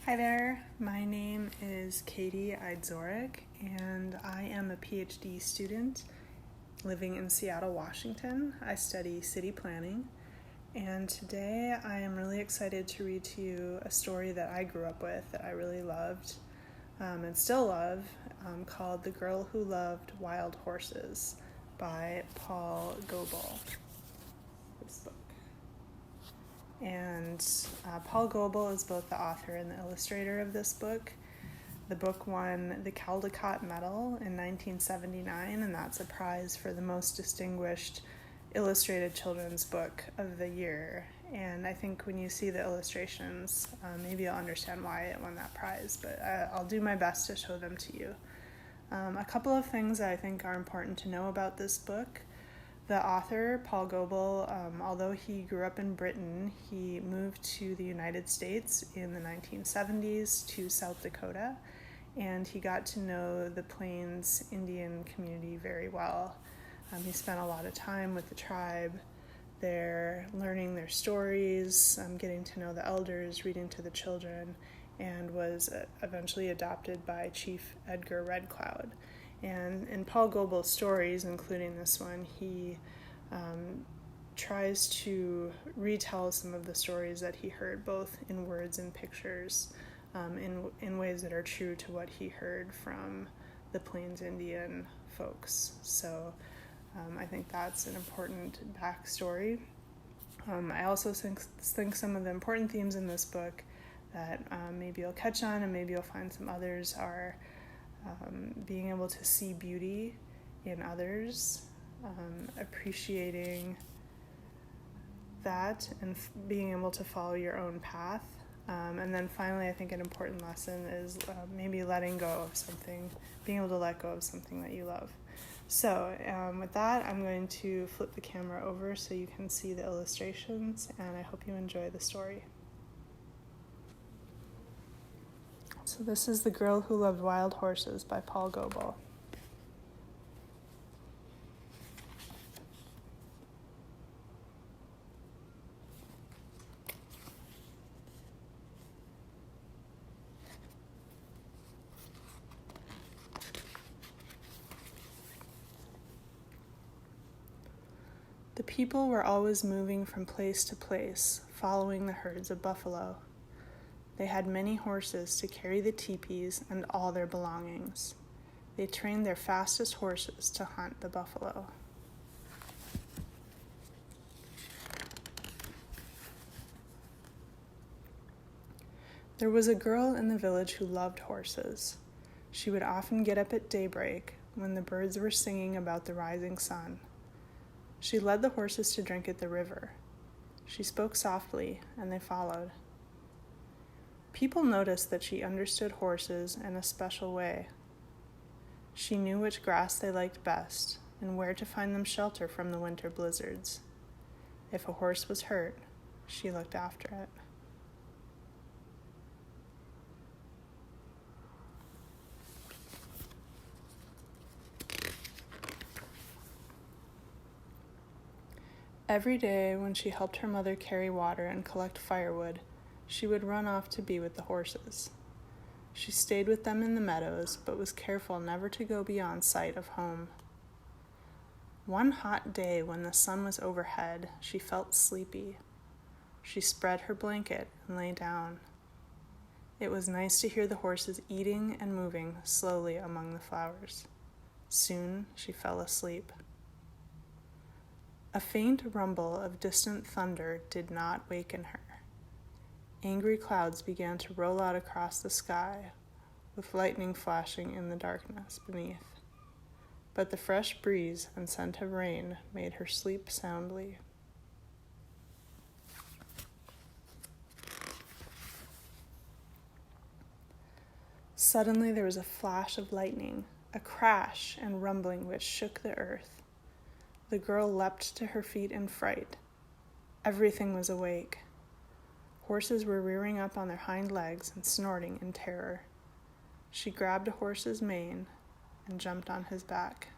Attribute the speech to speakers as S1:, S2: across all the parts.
S1: Hi there, my name is Katie Idzorik, and I am a PhD student living in Seattle, Washington. I study city planning, and today I am really excited to read to you a story that I grew up with that I really loved and still love, called The Girl Who Loved Wild Horses by Paul Goble. This book. And Paul Goble is both the author and the illustrator of this book. The book won the Caldecott Medal in 1979, and that's a prize for the most distinguished illustrated children's book of the year. And I think when you see the illustrations, maybe you'll understand why it won that prize, but I'll do my best to show them to you. A couple of things that I think are important to know about this book. The author, Paul Goble, although he grew up in Britain, he moved to the United States in the 1970s to South Dakota, and he got to know the Plains Indian community very well. He spent a lot of time with the tribe there, learning their stories, getting to know the elders, reading to the children, and was eventually adopted by Chief Edgar Red Cloud. And in Paul Goble's stories, including this one, he tries to retell some of the stories that he heard, both in words and pictures, in ways that are true to what he heard from the Plains Indian folks. So I think that's an important backstory. I also think some of the important themes in this book that maybe you'll catch on and maybe you'll find some others are being able to see beauty in others, appreciating that, and being able to follow your own path. And then finally, I think an important lesson is maybe letting go of something, being able to let go of something that you love. So with that, I'm going to flip the camera over so you can see the illustrations, and I hope you enjoy the story. So this is The Girl Who Loved Wild Horses by Paul Goble. The people were always moving from place to place, following the herds of buffalo. They had many horses to carry the teepees and all their belongings. They trained their fastest horses to hunt the buffalo. There was a girl in the village who loved horses. She would often get up at daybreak when the birds were singing about the rising sun. She led the horses to drink at the river. She spoke softly, and they followed. People noticed that she understood horses in a special way. She knew which grass they liked best and where to find them shelter from the winter blizzards. If a horse was hurt, she looked after it. Every day when she helped her mother carry water and collect firewood, she would run off to be with the horses. She stayed with them in the meadows, but was careful never to go beyond sight of home. One hot day when the sun was overhead, she felt sleepy. She spread her blanket and lay down. It was nice to hear the horses eating and moving slowly among the flowers. Soon she fell asleep. A faint rumble of distant thunder did not waken her. Angry clouds began to roll out across the sky, with lightning flashing in the darkness beneath. But the fresh breeze and scent of rain made her sleep soundly. Suddenly there was a flash of lightning, a crash and rumbling which shook the earth. The girl leapt to her feet in fright. Everything was awake. Horses were rearing up on their hind legs and snorting in terror. She grabbed a horse's mane and jumped on his back.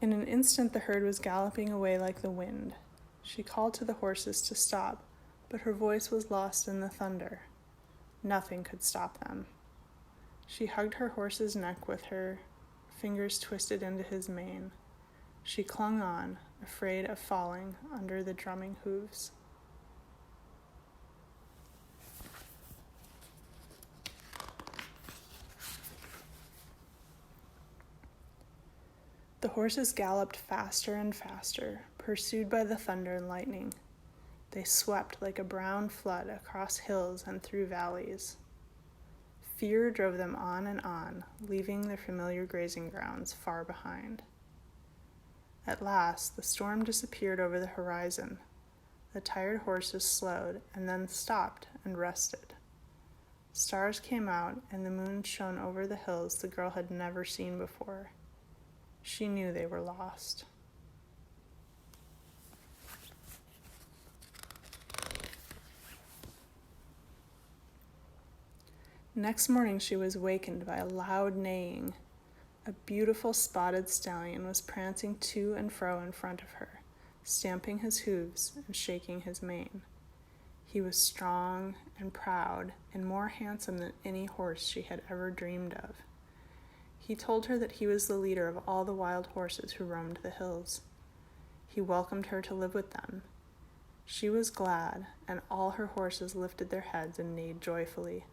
S1: In an instant the herd was galloping away like the wind. She called to the horses to stop, but her voice was lost in the thunder. Nothing could stop them. She hugged her horse's neck with her fingers twisted into his mane. She clung on, afraid of falling under the drumming hooves. The horses galloped faster and faster, pursued by the thunder and lightning. They swept like a brown flood across hills and through valleys. Fear drove them on, leaving their familiar grazing grounds far behind. At last, the storm disappeared over the horizon. The tired horses slowed and then stopped and rested. Stars came out, and the moon shone over the hills the girl had never seen before. She knew they were lost. Next morning she was wakened by a loud neighing. A beautiful spotted stallion was prancing to and fro in front of her, stamping his hooves and shaking his mane. He was strong and proud and more handsome than any horse she had ever dreamed of. He told her that he was the leader of all the wild horses who roamed the hills. He welcomed her to live with them. She was glad, and all her horses lifted their heads and neighed joyfully,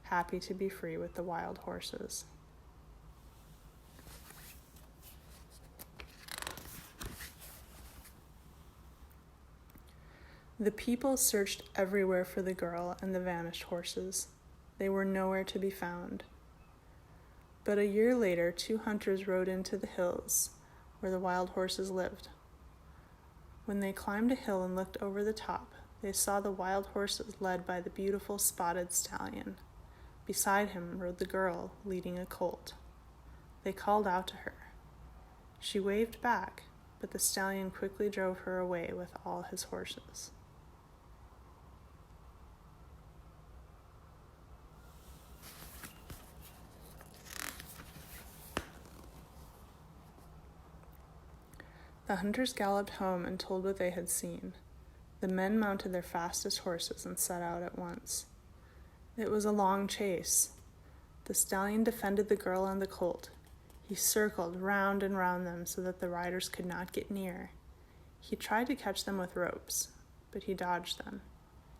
S1: happy to be free with the wild horses. The people searched everywhere for the girl and the vanished horses. They were nowhere to be found. But a year later, 2 hunters rode into the hills where the wild horses lived. When they climbed a hill and looked over the top, they saw the wild horses led by the beautiful spotted stallion. Beside him rode the girl leading a colt. They called out to her. She waved back, but the stallion quickly drove her away with all his horses. The hunters galloped home and told what they had seen. The men mounted their fastest horses and set out at once. It was a long chase. The stallion defended the girl and the colt. He circled round and round them so that the riders could not get near. He tried to catch them with ropes, but he dodged them.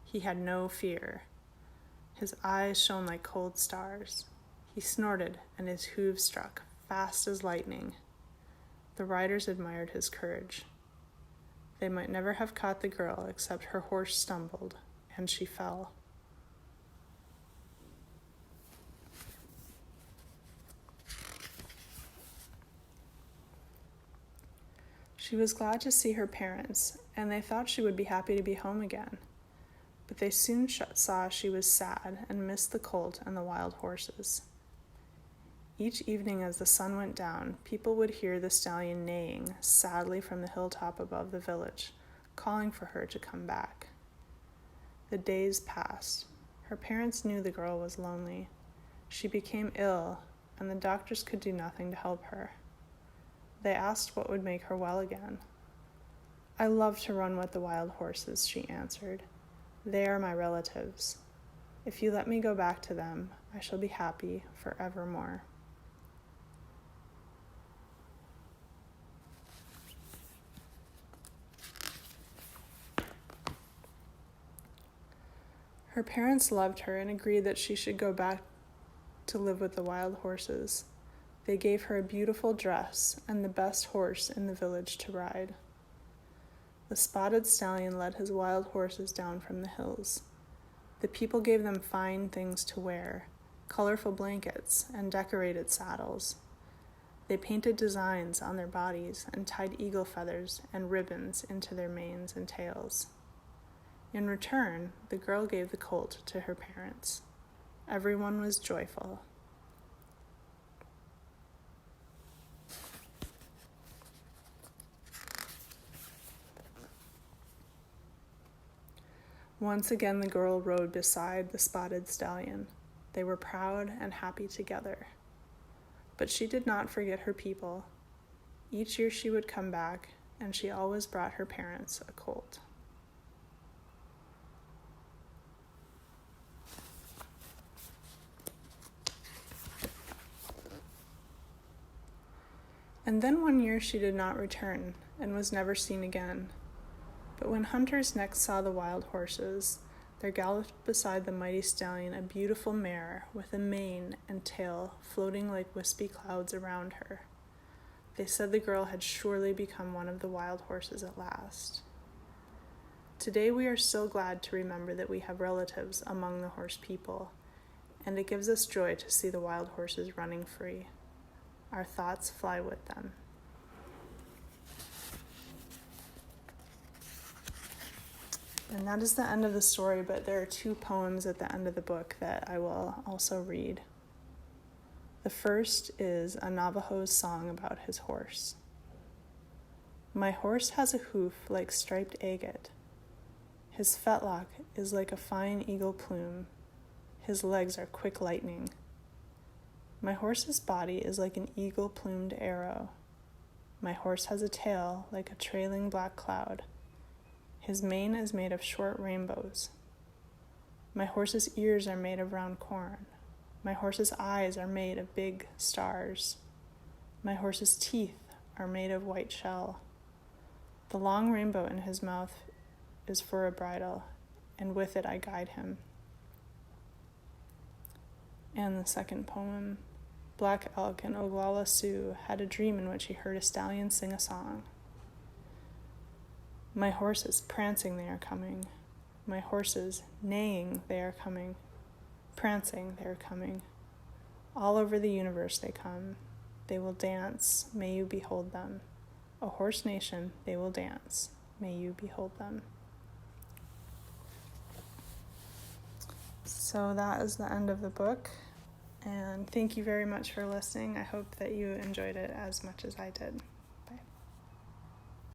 S1: He had no fear. His eyes shone like cold stars. He snorted, and his hooves struck, fast as lightning. The riders admired his courage. They might never have caught the girl, except her horse stumbled, and she fell. She was glad to see her parents, and they thought she would be happy to be home again. But they soon saw she was sad and missed the colt and the wild horses. Each evening as the sun went down, people would hear the stallion neighing sadly from the hilltop above the village, calling for her to come back. The days passed. Her parents knew the girl was lonely. She became ill, and the doctors could do nothing to help her. They asked what would make her well again. "I love to run with the wild horses," she answered. "They are my relatives. If you let me go back to them, I shall be happy forevermore." Her parents loved her and agreed that she should go back to live with the wild horses. They gave her a beautiful dress and the best horse in the village to ride. The spotted stallion led his wild horses down from the hills. The people gave them fine things to wear, colorful blankets, and decorated saddles. They painted designs on their bodies and tied eagle feathers and ribbons into their manes and tails. In return, the girl gave the colt to her parents. Everyone was joyful. Once again, the girl rode beside the spotted stallion. They were proud and happy together. But she did not forget her people. Each year she would come back, and she always brought her parents a colt. And then one year she did not return, and was never seen again. But when hunters next saw the wild horses, there galloped beside the mighty stallion a beautiful mare with a mane and tail floating like wispy clouds around her. They said the girl had surely become one of the wild horses at last. Today we are still glad to remember that we have relatives among the horse people, and it gives us joy to see the wild horses running free. Our thoughts fly with them. And that is the end of the story, but there are 2 poems at the end of the book that I will also read. The first is a Navajo's song about his horse. My horse has a hoof like striped agate. His fetlock is like a fine eagle plume. His legs are quick lightning. My horse's body is like an eagle-plumed arrow. My horse has a tail like a trailing black cloud. His mane is made of short rainbows. My horse's ears are made of round corn. My horse's eyes are made of big stars. My horse's teeth are made of white shell. The long rainbow in his mouth is for a bridle, and with it I guide him. And the second poem. Black Elk and Oglala Sioux had a dream in which he heard a stallion sing a song. My horses prancing, they are coming. My horses neighing, they are coming. Prancing, they are coming. All over the universe they come. They will dance, may you behold them. A horse nation, they will dance, may you behold them. So that is the end of the book. And thank you very much for listening. I hope that you enjoyed it as much as I did.